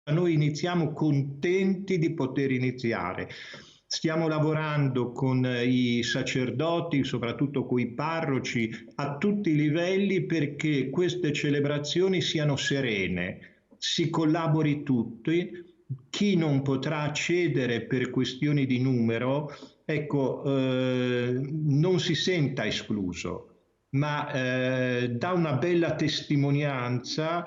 Noi iniziamo contenti di poter iniziare. Stiamo lavorando con i sacerdoti, soprattutto con i parroci, a tutti i livelli perché queste celebrazioni siano serene, si collabori tutti. Chi non potrà accedere per questioni di numero, ecco, non si senta escluso, ma dà una bella testimonianza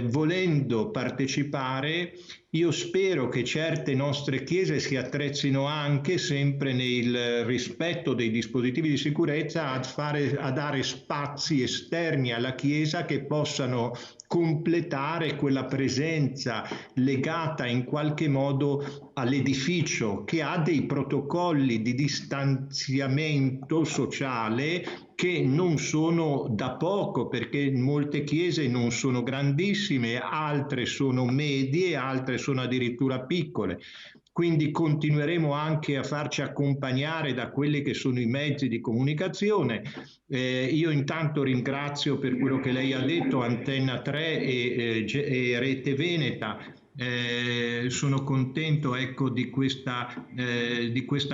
volendo partecipare. Io spero che certe nostre chiese si attrezzino anche sempre nel rispetto dei dispositivi di sicurezza a dare spazi esterni alla chiesa che possano completare quella presenza legata in qualche modo all'edificio, che ha dei protocolli di distanziamento sociale che non sono da poco, perché molte chiese non sono grandissime, altre sono medie, altre sono addirittura piccole. Quindi continueremo anche a farci accompagnare da quelli che sono i mezzi di comunicazione. Io intanto ringrazio per quello che lei ha detto Antenna 3 e Rete Veneta. Sono contento, ecco, di questa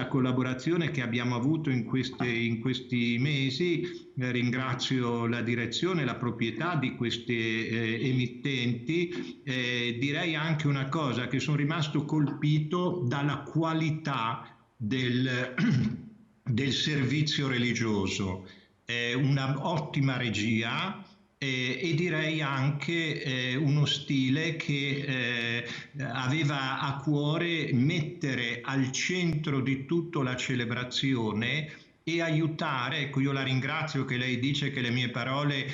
collaborazione che abbiamo avuto in questi mesi. Ringrazio la direzione, la proprietà di queste emittenti. Direi anche una cosa, che sono rimasto colpito dalla qualità del servizio religioso. Una ottima regia, e direi anche uno stile che aveva a cuore mettere al centro di tutto la celebrazione e aiutare. Ecco, io la ringrazio che lei dice che le mie parole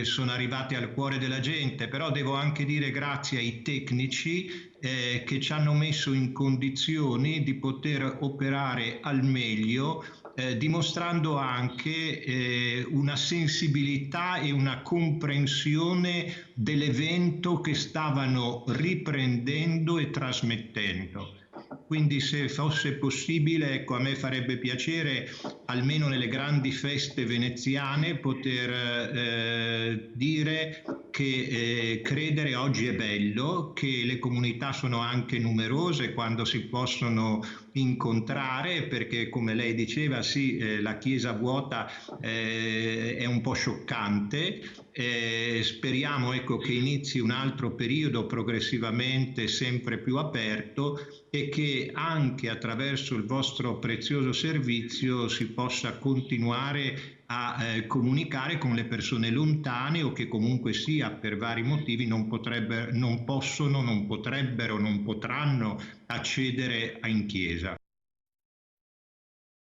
sono arrivate al cuore della gente, però devo anche dire grazie ai tecnici che ci hanno messo in condizioni di poter operare al meglio, dimostrando anche una sensibilità e una comprensione dell'evento che stavano riprendendo e trasmettendo. Quindi se fosse possibile, ecco, a me farebbe piacere, almeno nelle grandi feste veneziane, poter dire che credere oggi è bello, che le comunità sono anche numerose quando si possono incontrare, perché come lei diceva, sì, la chiesa vuota è un po' scioccante. Speriamo, ecco, che inizi un altro periodo progressivamente sempre più aperto e che anche attraverso il vostro prezioso servizio si possa continuare a comunicare con le persone lontane o che comunque sia per vari motivi non possono, non potrebbero, non potranno accedere in chiesa.